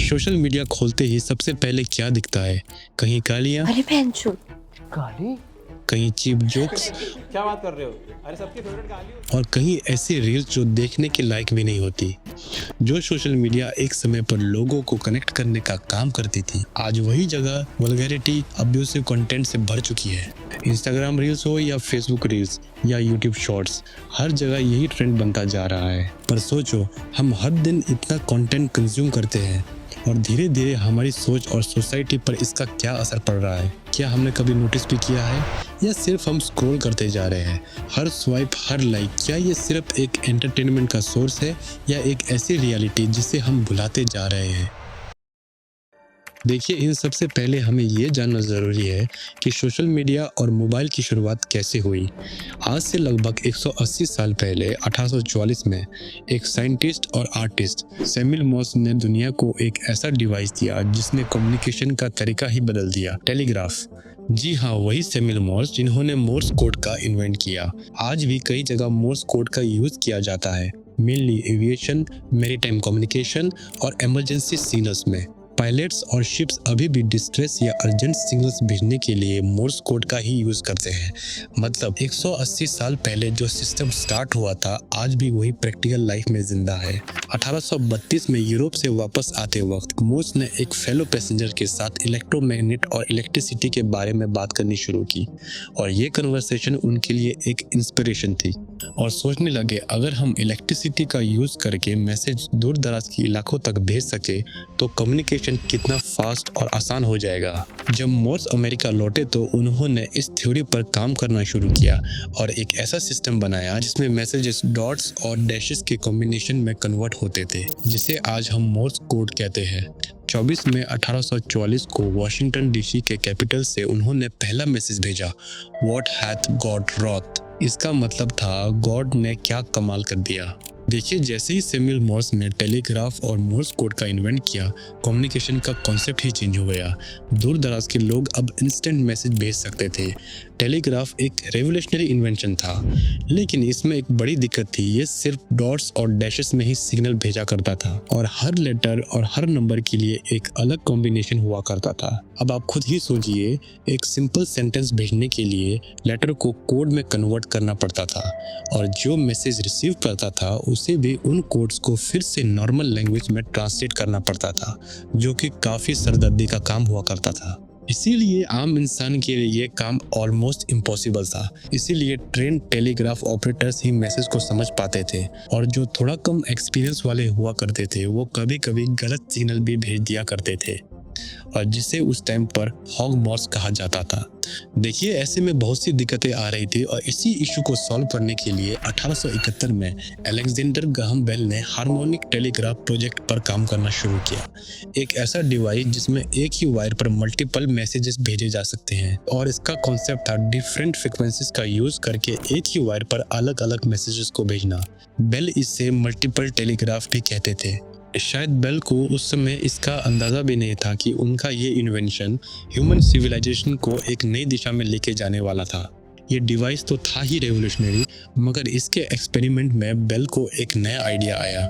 Social media खोलते ही सबसे पहले क्या दिखता है? कहीं गालियाँ, अरे बहनचोद। गाली? कहीं चीप जोक्स क्या बात कर रहे हो? अरे सबकी फेवरेट गाली होती और कहीं ऐसी रील्स जो देखने के लायक भी नहीं होती। जो सोशल मीडिया एक समय पर लोगों को कनेक्ट करने का काम करती थी, आज वही जगह वल्गैरिटी, अब्यूसिव कंटेंट से भर चुकी है। इंस्टाग्राम रील्स हो या फेसबुक रील्स या यूट्यूब शॉर्ट्स, हर जगह यही ट्रेंड बनता जा रहा है। पर सोचो, हम हर दिन इतना कंटेंट कंज्यूम करते हैं और धीरे धीरे हमारी सोच और सोसाइटी पर इसका क्या असर पड़ रहा है? क्या हमने कभी नोटिस भी किया है, या सिर्फ हम स्क्रॉल करते जा रहे हैं? हर स्वाइप, हर लाइक, क्या ये सिर्फ एक एंटरटेनमेंट का सोर्स है या एक ऐसी रियलिटी जिसे हम भुलाते जा रहे हैं? देखिए, इन सबसे पहले हमें ये जानना ज़रूरी है कि सोशल मीडिया और मोबाइल की शुरुआत कैसे हुई। आज से लगभग 180 साल पहले 1844 में एक साइंटिस्ट और आर्टिस्ट सैमुअल मॉर्स ने दुनिया को एक ऐसा डिवाइस दिया जिसने कम्युनिकेशन का तरीका ही बदल दिया, टेलीग्राफ। जी हाँ, वही सैमुअल मॉर्स जिन्होंने मोर्स कोड का इन्वेंट किया। आज भी कई जगह मोर्स कोड का यूज़ किया जाता है, मेनली एविएशन, मैरीटाइम कम्युनिकेशन और इमरजेंसी सिग्नल्स में। पायलट्स और शिप्स अभी भी डिस्ट्रेस या अर्जेंट सिग्नल्स भेजने के लिए मोर्स कोड का ही यूज करते हैं। मतलब 180 साल पहले जो सिस्टम स्टार्ट हुआ था, आज भी वही प्रैक्टिकल लाइफ में जिंदा है। 1832 में यूरोप से वापस आते वक्त मोर्स ने एक फेलो पैसेंजर के साथ इलेक्ट्रोमैग्नेट और इलेक्ट्रिसिटी के बारे में बात करनी शुरू की, और ये कन्वर्सेशन उनके लिए एक इंस्पिरेशन थी। और सोचने लगे, अगर हम इलेक्ट्रिसिटी का यूज करके मैसेज दूर दराज के इलाकों तक भेज सके तो कम्युनिकेशन कितना फास्ट और आसान हो जाएगा। जब मोर्स अमेरिका लौटे तो उन्होंने इस थ्योरी पर काम करना शुरू किया और एक ऐसा सिस्टम बनाया जिसमें मैसेजेस डॉट्स और डैशेस के कॉम्बिनेशन में कन्वर्ट होते थे, जिसे आज हम मोर्स कोड कहते हैं। 24 मई 1844 को वाशिंगटन डीसी के कैपिटल से उन्होंने पहला मैसेज भेजा, व्हाट हैथ गॉड रॉट। इसका मतलब था, गॉड ने क्या कमाल कर दिया। देखिए, जैसे ही सैमुअल मॉर्स ने टेलीग्राफ और मोर्स कोड का इन्वेंट किया, कम्युनिकेशन का कॉन्सेप्ट ही चेंज हो गया। दूर दराज के लोग अब इंस्टेंट मैसेज भेज सकते थे। टेलीग्राफ एक रेवोल्यूशनरी इन्वेंशन था, लेकिन इसमें एक बड़ी दिक्कत थी, ये सिर्फ डॉट्स और डैशेस में ही सिग्नल भेजा करता था और हर लेटर और हर नंबर के लिए एक अलग कॉम्बिनेशन हुआ करता था। अब आप खुद ही सोचिए, एक सिंपल सेंटेंस भेजने के लिए लेटर को कोड में कन्वर्ट करना पड़ता था, और जो मैसेज रिसीव करता था उसे भी उन कोड्स को फिर से नॉर्मल लैंग्वेज में ट्रांसलेट करना पड़ता था, जो कि काफ़ी सरदर्दी का काम हुआ करता था। इसीलिए आम इंसान के लिए ये काम ऑलमोस्ट इम्पॉसिबल था। इसीलिए ट्रेन टेलीग्राफ ऑपरेटर्स ही मैसेज को समझ पाते थे, और जो थोड़ा कम एक्सपीरियंस वाले हुआ करते थे वो कभी कभी गलत सिग्नल भी भेज दिया करते थे, और जिसे उस टाइम पर हॉग मॉर्स कहा जाता था। देखिए, ऐसे में बहुत सी दिक्कतें आ रही थी, और इसी इशू को सॉल्व करने के लिए 1871 में अलेक्जेंडर ग्राहम बेल ने हार्मोनिक टेलीग्राफ प्रोजेक्ट पर काम करना शुरू किया। एक ऐसा डिवाइस जिसमें एक ही वायर पर मल्टीपल मैसेजेस भेजे जा सकते हैं, और इसका कॉन्सेप्ट था डिफरेंट फ्रिक्वेंसीज का यूज करके एक ही वायर पर अलग अलग मैसेजेस को भेजना। बेल इसे मल्टीपल टेलीग्राफ भी कहते थे। शायद बेल को उस समय इसका अंदाज़ा भी नहीं था कि उनका ये इन्वेंशन ह्यूमन सिविलाइजेशन को एक नई दिशा में लेके जाने वाला था। ये डिवाइस तो था ही रेवोल्यूशनरी, मगर इसके एक्सपेरिमेंट में बेल को एक नया आइडिया आया।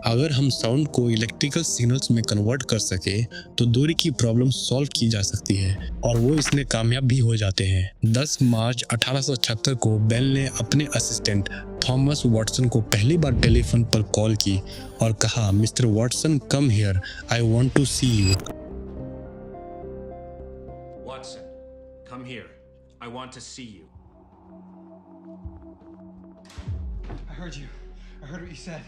अगर हम साउंड को इलेक्ट्रिकल सिग्नल्स में कन्वर्ट कर सके तो दूरी की प्रॉब्लम सॉल्व की जा सकती है, और वो इसमें कामयाब भी हो जाते हैं। 10 मार्च 1876 को बेल ने अपने असिस्टेंट थॉमस वॉटसन को पहली बार टेलीफोन पर कॉल की और कहा, mister Watson, come here, I want to see you. Watson, come here. I want to see you. I heard you. I heard what you said.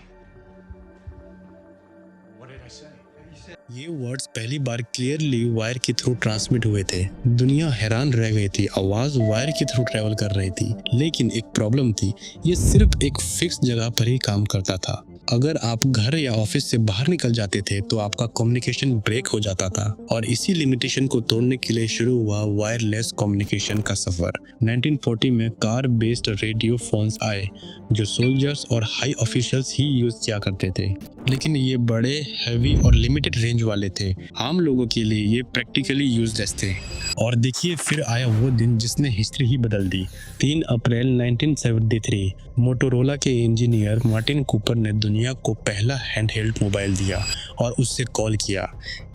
What did I say? You said ये words पहली बार clearly wire के through transmit हुए थे। दुनिया हैरान रह गई थी, आवाज वायर के थ्रू ट्रेवल कर रही थी। लेकिन एक प्रॉब्लम थी, ये सिर्फ एक फिक्स जगह पर ही काम करता था। अगर आप घर या ऑफिस से बाहर निकल जाते थे तो आपका कम्युनिकेशन ब्रेक हो जाता था, और इसी लिमिटेशन को तोड़ने के लिए शुरू हुआ वायरलेस कम्युनिकेशन का सफर। 1940 में कार बेस्ड रेडियो फोन्स आए, जो सोल्जर्स और हाई ऑफिशियल्स ही यूज किया करते थे। लेकिन ये बड़े, हैवी और लिमिटेड रेंज वाले थे। आम लोगों के लिए ये प्रैक्टिकली यूजलेस थे। और देखिए फिर आया वो दिन जिसने हिस्ट्री ही बदल दी। 3 अप्रैल 1973 मोटोरोला के इंजीनियर मार्टिन कूपर ने दुनिया को पहला हैंडहेल्ड मोबाइल दिया और उससे कॉल किया।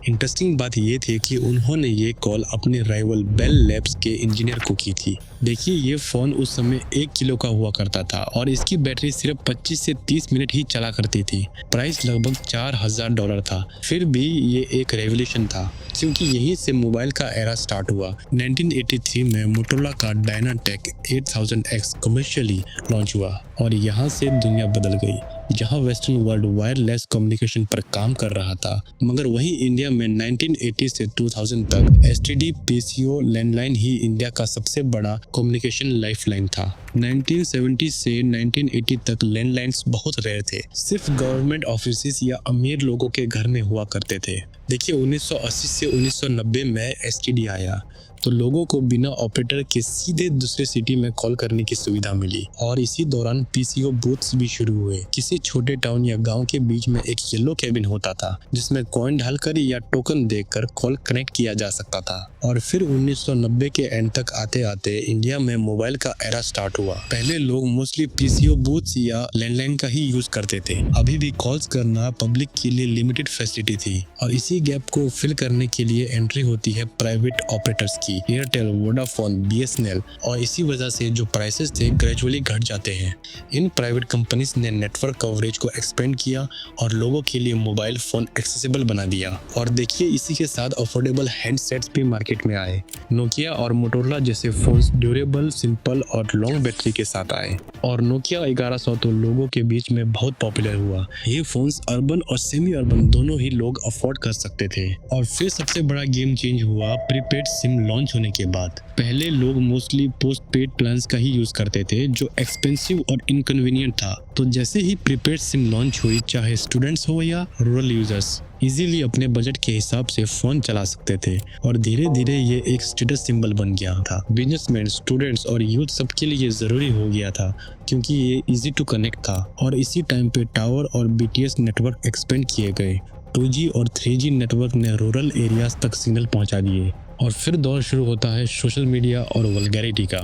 इंटरेस्टिंग बात ये थी कि उन्होंने ये कॉल अपने राइवल बेल लैब्स के इंजीनियर को की थी। देखिए ये फ़ोन उस समय 1 किलो का हुआ करता था और इसकी बैटरी सिर्फ 25 से 30 मिनट ही चला करती थी। प्राइस लगभग $4000 था। फिर भी ये एक रेवोल्यूशन था क्योंकि यहीं से मोबाइल का एरा स्टार्ट हुआ। 1983 में मोटोरोला का डायनाटेक 8000X कमर्शियली लॉन्च हुआ और यहाँ से दुनिया बदल गई। जहाँ वेस्टर्न वर्ल्ड वायरलेस कम्युनिकेशन पर काम कर रहा था, मगर वहीं इंडिया में 1980 से 2000 तक एसटीडी पीसीओ लैंडलाइन ही इंडिया का सबसे बड़ा कम्युनिकेशन लाइफलाइन था। 1970 से 1980 तक लैंडलाइंस बहुत रेयर थे, सिर्फ गवर्नमेंट ऑफिसेज या अमीर लोगों के घर में हुआ करते थे। देखिए 1980 से 1990 में एसटीडी आया तो लोगों को बिना ऑपरेटर के सीधे दूसरे सिटी में कॉल करने की सुविधा मिली और इसी दौरान पीसीओ बूथ्स भी शुरू हुए। किसी छोटे टाउन या गांव के बीच में एक येलो कैबिन होता था जिसमें कॉइन डालकर या टोकन देकर कॉल कनेक्ट किया जा सकता था। और फिर 1990 के एंड तक आते आते इंडिया में मोबाइल का एरा स्टार्ट हुआ। पहले लोग मोस्टली पीसीओ बूथ्स या लैंडलाइन का ही यूज करते थे। अभी भी कॉल्स करना पब्लिक के लिए लिमिटेड फैसिलिटी थी और इसी गैप को फिल करने के लिए एंट्री होती है प्राइवेट ऑपरेटर्स की, एयरटेल, वोडाफोन, बीएसएनएल, और इसी वजह से जो प्राइसेस थे ग्रेजुअली घट जाते हैं। इन प्राइवेट कंपनीज ने नेटवर्क कवरेज को एक्सपेंड किया और लोगों के लिए मोबाइल फोन एक्सेसिबल बना दिया। और देखिए इसी के साथ अफोर्डेबल हैंडसेट्स भी मार्केट में आए। नोकिया और मोटोरोला जैसे फोन्स ड्यूरेबल, सिंपल और लॉन्ग बैटरी के साथ आए और नोकिया 1100 तो लोगों के बीच में बहुत पॉपुलर हुआ। ये फोन्स अर्बन और सेमी अर्बन दोनों ही लोग अफोर्ड कर सकते थे। और फिर सबसे बड़ा गेम चेंज हुआ प्रीपेड सिम लॉन्च होने के बाद। पहले लोग मोस्टली पोस्ट पेड प्लान्स का ही यूज करते थे जो एक्सपेंसिव और इनकन्वीनियंट था। तो जैसे ही प्रीपेड सिम लॉन्च हुई, चाहे स्टूडेंट्स हो या रूरल यूजर्स इजीली अपने बजट के हिसाब से फोन चला सकते थे और धीरे धीरे ये एक स्टेटस सिंबल बन गया था। बिजनेसमैन, स्टूडेंट्स और यूथ सबके लिए ये जरूरी हो गया था क्योंकि ये इजी टू कनेक्ट था। और इसी टाइम पे टावर और बीटीएस नेटवर्क एक्सपेंड किए गए। 2G और 3G नेटवर्क ने रूरल एरियाज तक सिग्नल पहुंचा दिए। और फिर दौर शुरू होता है सोशल मीडिया और वल्गैरिटी का।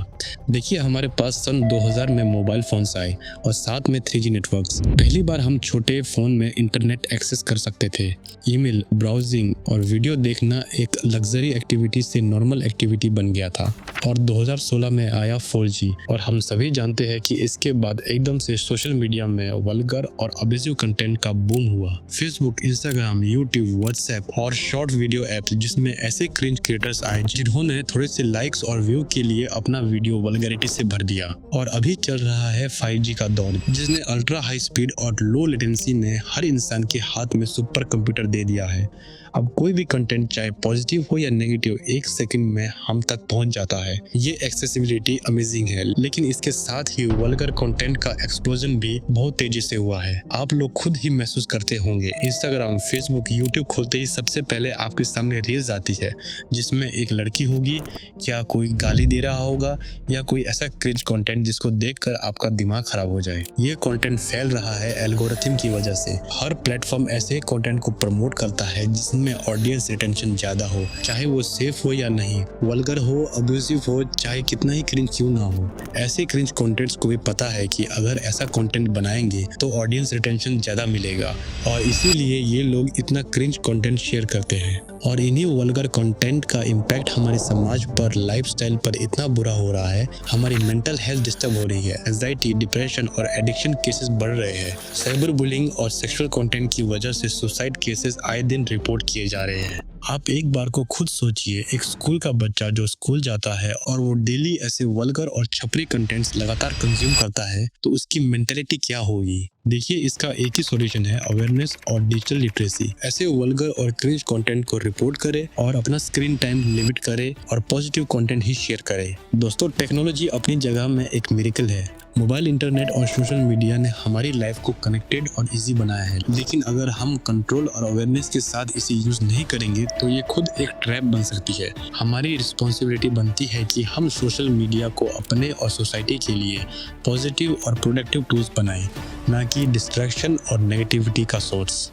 देखिए हमारे पास सन 2000 में मोबाइल फोन्स आए और साथ में 3G नेटवर्क्स। पहली बार हम छोटे फ़ोन में इंटरनेट एक्सेस कर सकते थे। ईमेल, ब्राउजिंग और वीडियो देखना एक लग्जरी एक्टिविटी से नॉर्मल एक्टिविटी बन गया था। और 2016 में आया 4G और हम सभी जानते हैं कि इसके बाद एकदम से सोशल मीडिया में वल्गर और अब्यूजिव कंटेंट का बूम हुआ। फेसबुक, इंस्टाग्राम, यूट्यूब, व्हाट्सएप और शॉर्ट वीडियो ऐप्स जिसमें ऐसे क्रिंज क्रिएटर्स आए जिन्होंने थोड़े से लाइक्स और व्यू के लिए अपना वीडियो वल्गैरिटी से भर दिया। और अभी चल रहा है 5G का दौर जिसने अल्ट्रा हाई स्पीड और लो लेटेंसी में हर इंसान के हाथ में सुपर कंप्यूटर दे दिया है। अब कोई भी कंटेंट चाहे पॉजिटिव हो या नेगेटिव 1 सेकंड में हम तक पहुंच जाता है। ये एक्सेसिबिलिटी अमेजिंग है, लेकिन इसके साथ ही वल्गर कंटेंट का एक्सप्लोजन भी बहुत तेजी से हुआ है। आप लोग खुद ही महसूस करते होंगे, इंस्टाग्राम, फेसबुक, यूट्यूब खोलते ही सबसे पहले आपके सामने रील्स आती है जिसमें एक लड़की होगी, क्या कोई गाली दे रहा होगा या कोई ऐसा क्रिंज कंटेंट जिसको देखकर आपका दिमाग खराब हो जाए। ये कंटेंट फैल रहा है एल्गोरिथम की वजह से। हर प्लेटफॉर्म ऐसे कंटेंट को प्रमोट करता है जिसमें ऑडियंस रिटेंशन ज्यादा हो, चाहे वो सेफ हो या नहीं, वल्गर हो, अब्यूजिव हो, चाहे कितना ही क्रिंज क्यों ना हो। ऐसे क्रिंज कंटेंट्स को भी पता है कि अगर ऐसा कंटेंट बनाएंगे तो ऑडियंस रिटेंशन ज्यादा मिलेगा और इसीलिए ये लोग इतना क्रिंज कंटेंट शेयर करते हैं। और इन्हीं वल्गर कंटेंट का इम्पैक्ट हमारे समाज पर, लाइफस्टाइल पर इतना बुरा हो रहा है, हमारी मेंटल हेल्थ डिस्टर्ब हो रही है, एंजाइटी, डिप्रेशन और एडिक्शन केसेस बढ़ रहे हैं। साइबर बुलिंग और सेक्सुअल कंटेंट की वजह से सुसाइड केसेस आए दिन रिपोर्ट किए जा रहे हैं। आप एक बार को खुद सोचिए, एक स्कूल का बच्चा जो स्कूल जाता है और वो डेली ऐसे वल्गर और छपरी कंटेंट्स लगातार कंज्यूम करता है तो उसकी मेंटेलिटी क्या होगी। देखिए इसका एक ही सॉल्यूशन है, अवेयरनेस और डिजिटल लिटरेसी। ऐसे वल्गर और क्रिंज कंटेंट को रिपोर्ट करे और अपना स्क्रीन टाइम लिमिट करे और पॉजिटिव कंटेंट ही शेयर करे। दोस्तों, टेक्नोलॉजी अपनी जगह में एक मिरेकल है। मोबाइल, इंटरनेट और सोशल मीडिया ने हमारी लाइफ को कनेक्टेड और इजी बनाया है, लेकिन अगर हम कंट्रोल और अवेयरनेस के साथ इसे यूज नहीं करेंगे तो ये खुद एक ट्रैप बन सकती है। हमारी रिस्पॉन्सिबिलिटी बनती है कि हम सोशल मीडिया को अपने और सोसाइटी के लिए पॉजिटिव और प्रोडक्टिव टूल्स बनाएं। ना कि डिस्ट्रैक्शन और नेगेटिविटी का सोर्स।